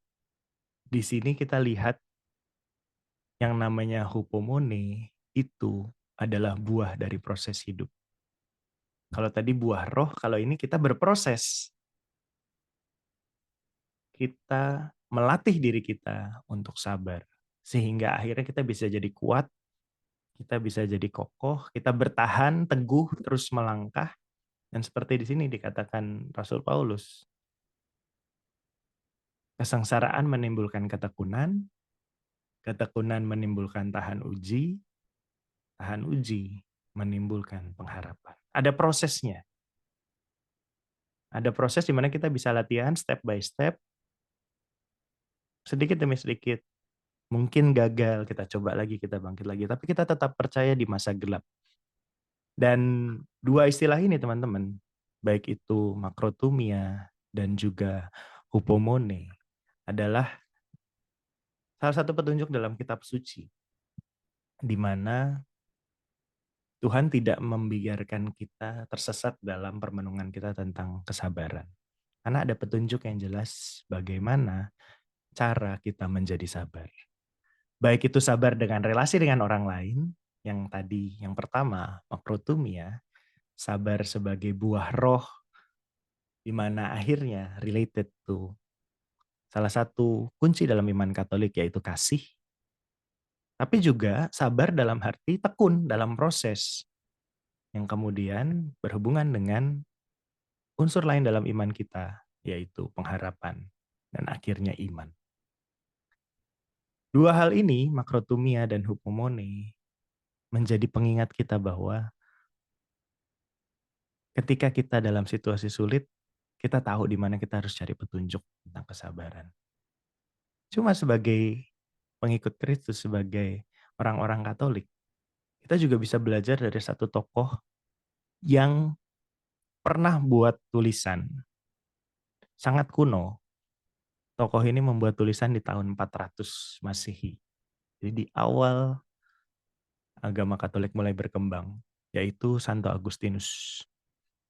di sini kita lihat yang namanya hupomone itu adalah buah dari proses hidup. Kalau tadi buah roh, kalau ini kita berproses. Kita melatih diri kita untuk sabar. Sehingga akhirnya kita bisa jadi kuat, kita bisa jadi kokoh, kita bertahan, teguh, terus melangkah. Dan seperti di sini dikatakan Rasul Paulus, kesengsaraan menimbulkan ketekunan, ketekunan menimbulkan tahan uji menimbulkan pengharapan. Ada prosesnya. Ada proses di mana kita bisa latihan step by step, sedikit demi sedikit. Mungkin gagal, kita coba lagi, kita bangkit lagi. Tapi kita tetap percaya di masa gelap. Dan dua istilah ini teman-teman, baik itu makrotumia dan juga hupomone, adalah salah satu petunjuk dalam kitab suci, di mana Tuhan tidak membiarkan kita tersesat dalam permenungan kita tentang kesabaran. Karena ada petunjuk yang jelas bagaimana cara kita menjadi sabar. Baik itu sabar dengan relasi dengan orang lain, yang tadi yang pertama, makrotumia, sabar sebagai buah roh, di mana akhirnya related to salah satu kunci dalam iman Katolik yaitu kasih. Tapi juga sabar dalam arti tekun dalam proses, yang kemudian berhubungan dengan unsur lain dalam iman kita, yaitu pengharapan dan akhirnya iman. Dua hal ini, makrotumia dan hupomone, menjadi pengingat kita bahwa ketika kita dalam situasi sulit, kita tahu di mana kita harus cari petunjuk tentang kesabaran. Cuma sebagai pengikut Kristus, sebagai orang-orang Katolik, kita juga bisa belajar dari satu tokoh yang pernah buat tulisan sangat kuno, Tokoh ini membuat tulisan di tahun 400 Masehi. Jadi di awal agama Katolik mulai berkembang, yaitu Santo Agustinus.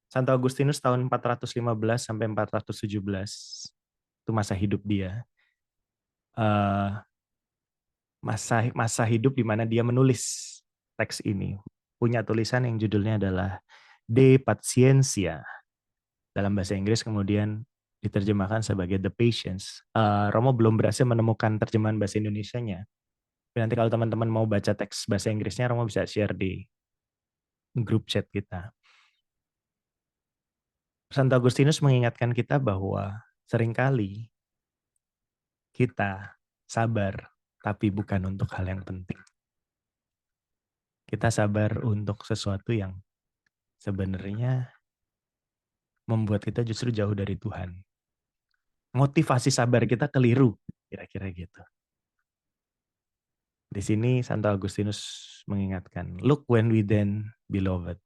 Santo Agustinus tahun 415 sampai 417 itu masa hidup dia. Masa hidup di mana dia menulis teks ini. Punya tulisan yang judulnya adalah De Paciencia. Dalam bahasa Inggris kemudian diterjemahkan sebagai The Patience. Romo belum berhasil menemukan terjemahan bahasa Indonesianya. Tapi nanti kalau teman-teman mau baca teks bahasa Inggrisnya, Romo bisa share di grup chat kita. Santo Agustinus mengingatkan kita bahwa seringkali kita sabar, tapi bukan untuk hal yang penting. Kita sabar untuk sesuatu yang sebenarnya membuat kita justru jauh dari Tuhan. Motivasi sabar kita keliru, kira-kira gitu. Di sini Santo Agustinus mengingatkan, look when we then, beloved,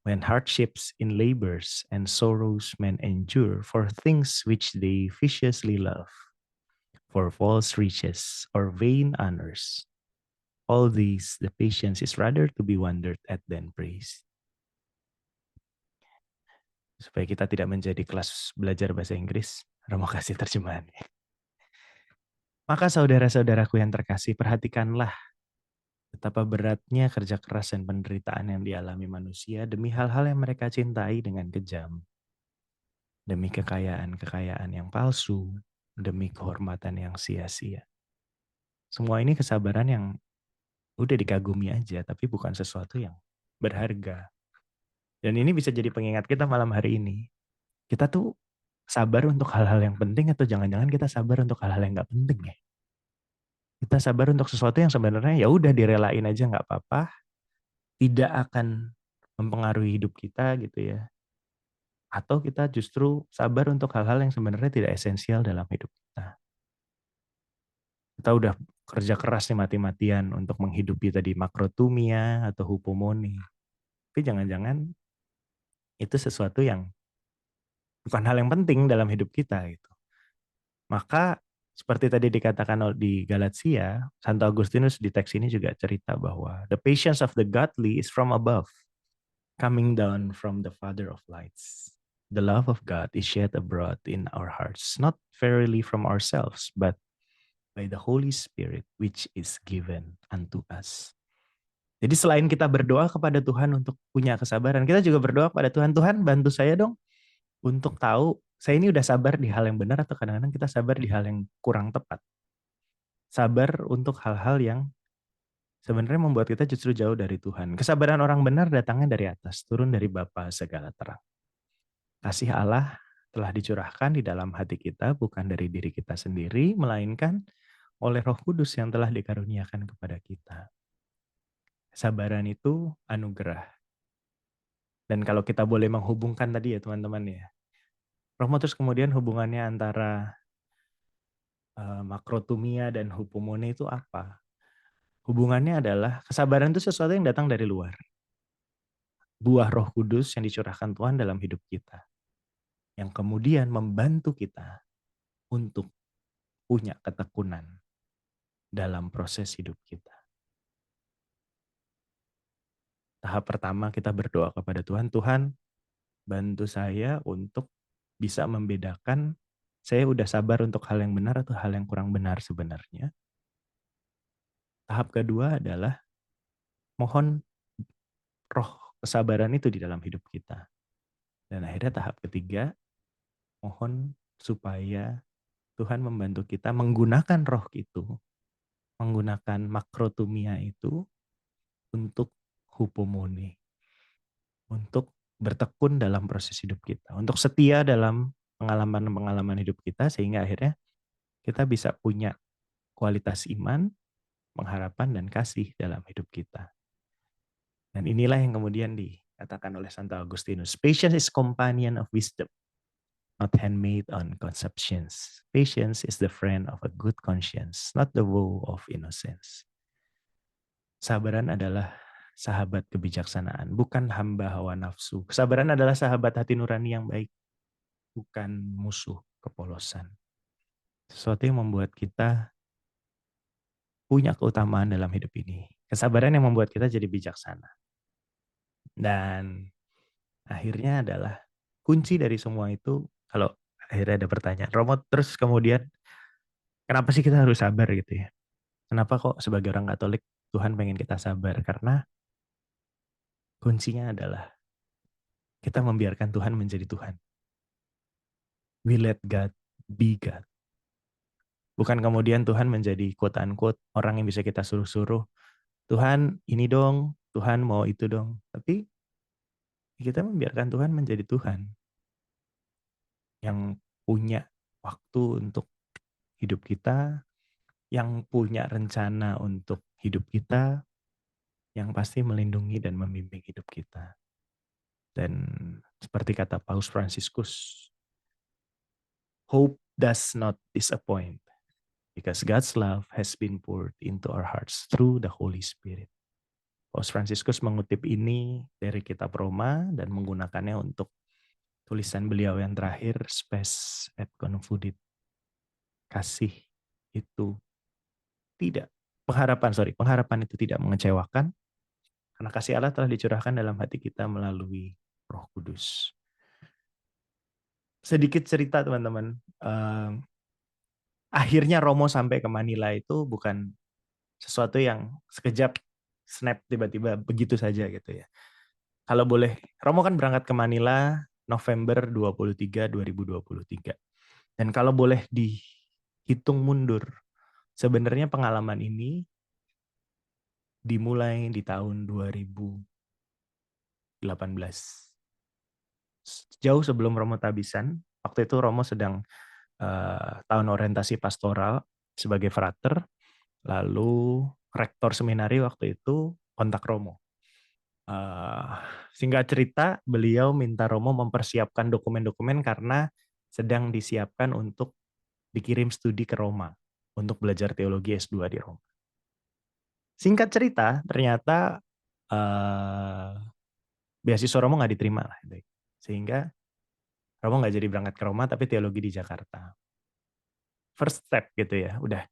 when hardships in labors and sorrows men endure for things which they viciously love, for false riches or vain honors, all these the patience is rather to be wondered at than praised. Supaya kita tidak menjadi kelas belajar bahasa Inggris, Romo kasih terjemahannya. Maka saudara-saudaraku yang terkasih, perhatikanlah betapa beratnya kerja keras dan penderitaan yang dialami manusia demi hal-hal yang mereka cintai dengan kejam. Demi kekayaan-kekayaan yang palsu, demi kehormatan yang sia-sia. Semua ini kesabaran yang udah dikagumi aja, tapi bukan sesuatu yang berharga. Dan ini bisa jadi pengingat kita malam hari ini. Kita tuh sabar untuk hal-hal yang penting atau jangan-jangan kita sabar untuk hal-hal yang nggak penting ya? Kita sabar untuk sesuatu yang sebenarnya ya udah direlain aja nggak apa-apa, tidak akan mempengaruhi hidup kita gitu ya. Atau kita justru sabar untuk hal-hal yang sebenarnya tidak esensial dalam hidup kita. Kita udah kerja keras nih mati-matian untuk menghidupi tadi makrotumia atau hupomone. Tapi jangan-jangan itu sesuatu yang bukan hal yang penting dalam hidup kita gitu. Maka seperti tadi dikatakan di Galatia, Santo Agustinus di teks ini juga cerita bahwa the patience of the godly is from above, coming down from the Father of lights. The love of God is shed abroad in our hearts, not verily from ourselves, but by the Holy Spirit which is given unto us. Jadi selain kita berdoa kepada Tuhan untuk punya kesabaran, kita juga berdoa kepada Tuhan, Tuhan bantu saya dong untuk tahu saya ini udah sabar di hal yang benar atau kadang-kadang kita sabar di hal yang kurang tepat. Sabar untuk hal-hal yang sebenarnya membuat kita justru jauh dari Tuhan. Kesabaran orang benar datangnya dari atas, turun dari Bapa segala terang. Kasih Allah telah dicurahkan di dalam hati kita, bukan dari diri kita sendiri, melainkan oleh Roh Kudus yang telah dikaruniakan kepada kita. Kesabaran itu anugerah. Dan kalau kita boleh menghubungkan tadi ya teman-teman ya, Romo terus kemudian hubungannya antara makrotumia dan hupomone itu apa? Hubungannya adalah kesabaran itu sesuatu yang datang dari luar. Buah Roh Kudus yang dicurahkan Tuhan dalam hidup kita. Yang kemudian membantu kita untuk punya ketekunan dalam proses hidup kita. Tahap pertama kita berdoa kepada Tuhan, Tuhan bantu saya untuk bisa membedakan saya udah sabar untuk hal yang benar atau hal yang kurang benar sebenarnya. Tahap kedua adalah mohon roh kesabaran itu di dalam hidup kita. Dan akhirnya tahap ketiga, mohon supaya Tuhan membantu kita menggunakan roh itu, menggunakan makrotumia itu untuk hupomone, untuk bertekun dalam proses hidup kita, untuk setia dalam pengalaman-pengalaman hidup kita, sehingga akhirnya kita bisa punya kualitas iman, pengharapan, dan kasih dalam hidup kita. Dan inilah yang kemudian dikatakan oleh Santo Agustinus. Patience is companion of wisdom, not handmaid on conceptions. Patience is the friend of a good conscience, not the woe of innocence. Sabaran adalah sahabat kebijaksanaan, bukan hamba hawa nafsu. Kesabaran adalah sahabat hati nurani yang baik, bukan musuh kepolosan. Sesuatu yang membuat kita punya keutamaan dalam hidup ini. Kesabaran yang membuat kita jadi bijaksana. Dan akhirnya adalah kunci dari semua itu, kalau akhirnya ada pertanyaan, Romo, terus kemudian kenapa sih kita harus sabar gitu ya? Kenapa kok sebagai orang Katolik Tuhan pengen kita sabar? Karena kuncinya adalah kita membiarkan Tuhan menjadi Tuhan. We let God be God. Bukan kemudian Tuhan menjadi quote-unquote orang yang bisa kita suruh-suruh. Tuhan ini dong, Tuhan mau itu dong. Tapi kita membiarkan Tuhan menjadi Tuhan. Yang punya waktu untuk hidup kita, yang punya rencana untuk hidup kita, yang pasti melindungi dan membimbing hidup kita. Dan seperti kata Paus Fransiskus, hope does not disappoint because God's love has been poured into our hearts through the Holy Spirit. Paus Fransiskus mengutip ini dari kitab Roma dan menggunakannya untuk tulisan beliau yang terakhir, Spes et Confudit. Kasih itu tidak, pengharapan itu tidak mengecewakan, karena kasih Allah telah dicurahkan dalam hati kita melalui Roh Kudus. Sedikit cerita teman-teman, akhirnya Romo sampai ke Manila itu bukan sesuatu yang sekejap snap tiba-tiba begitu saja gitu ya. Kalau boleh, Romo kan berangkat ke Manila November 23, 2023. Dan kalau boleh dihitung mundur, sebenarnya pengalaman ini dimulai di tahun 2018. Jauh sebelum Romo tabisan, waktu itu Romo sedang tahun orientasi pastoral sebagai frater, lalu rektor seminari waktu itu kontak Romo. Singkat cerita, beliau minta Romo mempersiapkan dokumen-dokumen karena sedang disiapkan untuk dikirim studi ke Roma untuk belajar teologi S2 di Roma. Singkat cerita, ternyata beasiswa Romo nggak diterima lah, sehingga Romo nggak jadi berangkat ke Roma, tapi teologi di Jakarta. First step gitu ya, udah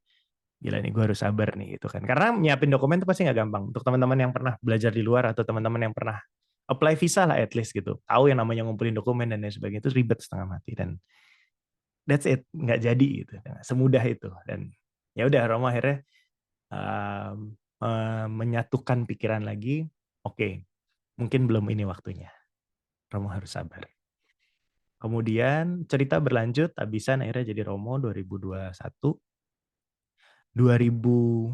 gila nih gue harus sabar nih gitu kan. Karena nyiapin dokumen itu pasti nggak gampang. Untuk teman-teman yang pernah belajar di luar atau teman-teman yang pernah apply visa lah at least gitu. Tahu yang namanya ngumpulin dokumen dan lain sebagainya itu ribet setengah mati. Dan that's it, nggak jadi gitu. Semudah itu. Dan ya udah Romo akhirnya menyatukan pikiran lagi. Oke, mungkin belum ini waktunya. Romo harus sabar. Kemudian cerita berlanjut, tabisan akhirnya jadi Romo 2021. 2022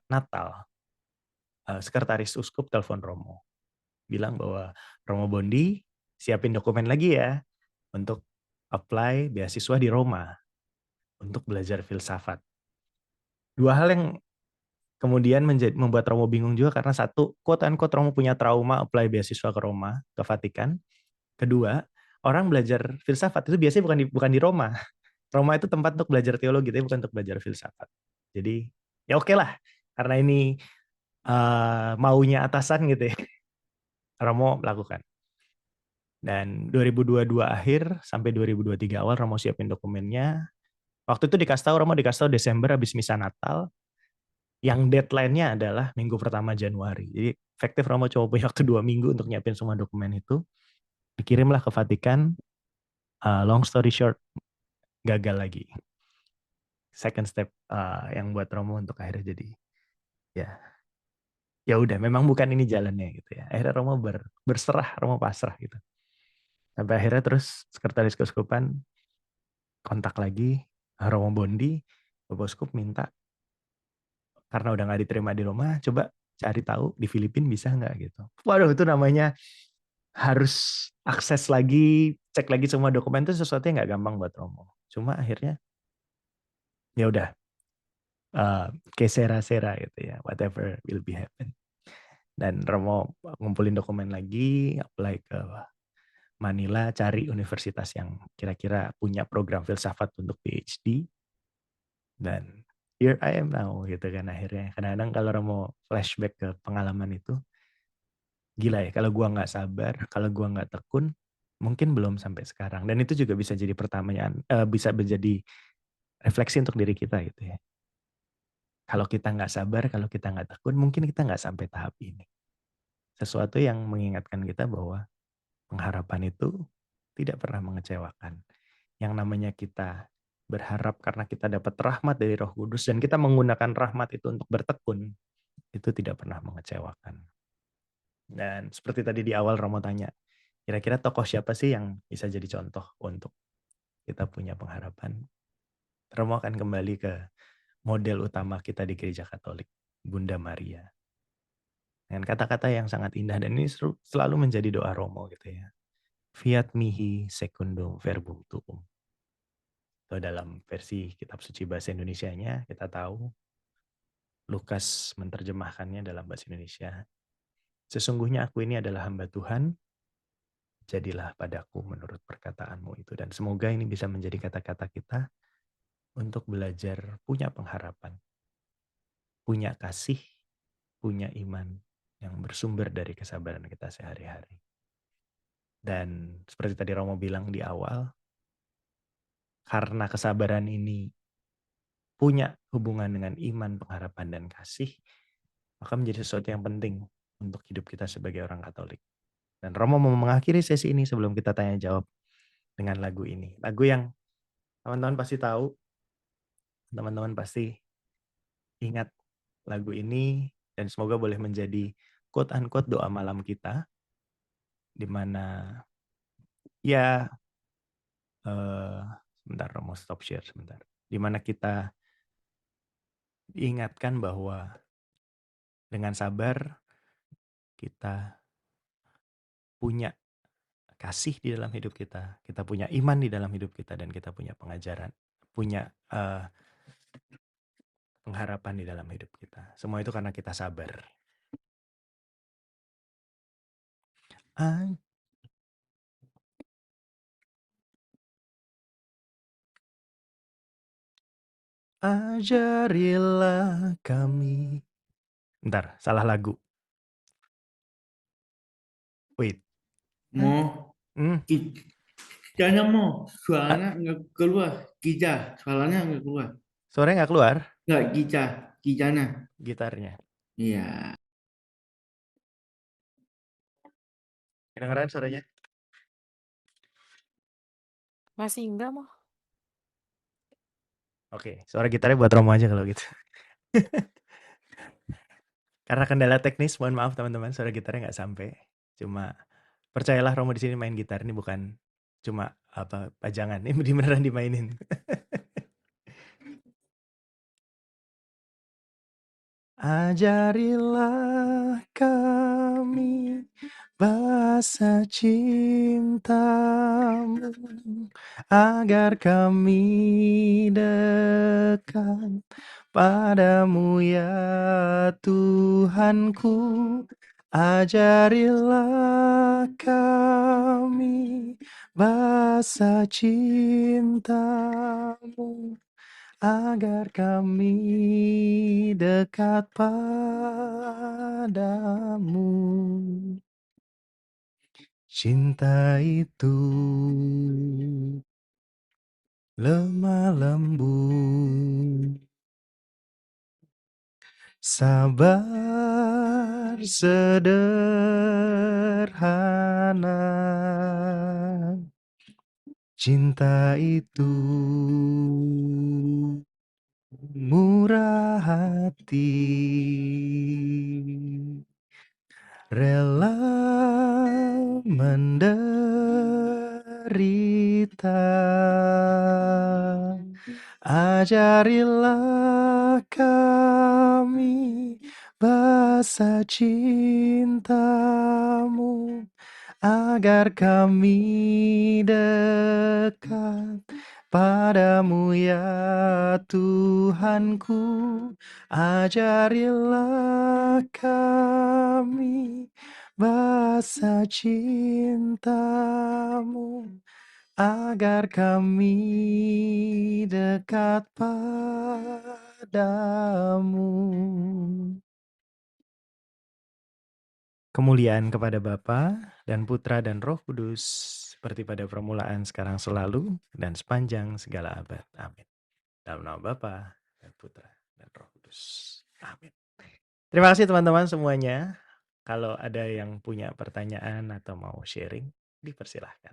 Natal, sekretaris uskup telepon Romo, bilang bahwa Romo Bondi siapin dokumen lagi ya untuk apply beasiswa di Roma untuk belajar filsafat. Dua hal yang kemudian membuat Romo bingung juga, karena satu, quote-unquote Romo punya trauma apply beasiswa ke Roma, ke Vatikan. Kedua, orang belajar filsafat itu biasanya bukan di Roma. Roma itu tempat untuk belajar teologi, tapi bukan untuk belajar filsafat. Jadi ya oke lah, karena ini maunya atasan gitu ya, Romo melakukan. Dan 2022 akhir sampai 2023 awal Romo siapin dokumennya. Waktu itu Romo dikasih tahu Desember habis misa Natal, yang deadline-nya adalah minggu pertama Januari. Jadi efektif Romo cuma punya waktu 2 minggu untuk nyiapin semua dokumen itu. Dikirimlah ke Vatikan. Long story short, gagal lagi. Second step yang buat Romo untuk akhirnya jadi ya udah, memang bukan ini jalannya gitu ya. Akhirnya Romo berserah, Romo pasrah gitu. Sampai akhirnya terus sekretaris keuskupan kontak lagi Romo Bondi, Bapak Uskup minta, karena udah nggak diterima di Roma, coba cari tahu di Filipina bisa nggak gitu. Waduh, itu namanya harus akses lagi, cek lagi semua dokumen, itu sesuatu yang nggak gampang buat Romo. Cuma akhirnya ya udah, que sera gitu ya, whatever will be happen. Dan Romo ngumpulin dokumen lagi, apply ke Manila, cari universitas yang kira-kira punya program filsafat untuk PhD. Dan here I am now gitu kan akhirnya. Kadang-kadang kalau Romo flashback ke pengalaman itu, gila ya, kalau gua nggak sabar, kalau gua nggak tekun, mungkin belum sampai sekarang. Dan itu juga bisa jadi pertanyaan, bisa menjadi refleksi untuk diri kita gitu ya. Kalau kita nggak sabar, kalau kita nggak tekun, mungkin kita nggak sampai tahap ini. Sesuatu yang mengingatkan kita bahwa pengharapan itu tidak pernah mengecewakan. Yang namanya kita berharap karena kita dapat rahmat dari Roh Kudus dan kita menggunakan rahmat itu untuk bertekun, itu tidak pernah mengecewakan. Dan seperti tadi di awal Romo tanya, kira-kira tokoh siapa sih yang bisa jadi contoh untuk kita punya pengharapan? Romo akan kembali ke model utama kita di Gereja Katolik, Bunda Maria. Dengan kata-kata yang sangat indah dan ini selalu menjadi doa Romo gitu ya. Fiat mihi secundum verbum tuum. Itu dalam versi kitab suci bahasa Indonesianya kita tahu. Lukas menerjemahkannya dalam bahasa Indonesia. Sesungguhnya aku ini adalah hamba Tuhan, jadilah padaku menurut perkataanmu itu. Dan semoga ini bisa menjadi kata-kata kita untuk belajar punya pengharapan, punya kasih, punya iman yang bersumber dari kesabaran kita sehari-hari. Dan seperti tadi Romo bilang di awal, karena kesabaran ini punya hubungan dengan iman, pengharapan, dan kasih, maka menjadi sesuatu yang penting untuk hidup kita sebagai orang Katolik. Dan Romo mau mengakhiri sesi ini sebelum kita tanya jawab dengan lagu ini. Lagu yang teman-teman pasti tahu, teman-teman pasti ingat lagu ini, dan semoga boleh menjadi quote-unquote doa malam kita, di mana ya, sebentar Romo stop share sebentar. Di mana kita diingatkan bahwa dengan sabar kita punya kasih di dalam hidup kita punya iman di dalam hidup kita, dan kita punya pengajaran, punya pengharapan di dalam hidup kita. Semua itu karena kita sabar. Ajarilah kami. Bentar, salah lagu. Wait. Mo, kijanya Mo, suaranya nggak keluar. Suaranya nggak keluar. Suaranya nggak keluar? Nggak, kijanya. Gitarnya. Iya. Kedengeran suaranya? Masih enggak mau. Oke, suara gitarnya buat Romo aja kalau gitu. Karena kendala teknis, mohon maaf teman-teman, suara gitarnya nggak sampai. Cuma percayalah Romo di sini main gitar ini bukan cuma pajangan, ini beneran dimainin. Ajarilah kami bahasa cintamu, agar kami dekat padamu ya Tuhanku. Ajarilah kami bahasa cintamu, agar kami dekat padamu. Cinta itu lemah lembut, sabar sederhana. Cinta itu murah hati, rela menderita. Ajarilah kami bahasa cintamu, agar kami dekat padamu ya Tuhanku. Ajarilah kami bahasa cintamu, agar kami dekat padamu. Kemuliaan kepada Bapa dan Putra dan Roh Kudus, seperti pada permulaan, sekarang, selalu, dan sepanjang segala abad. Amin. Dalam nama Bapa dan Putra dan Roh Kudus. Amin. Terima kasih teman-teman semuanya. Kalau ada yang punya pertanyaan atau mau sharing, dipersilahkan.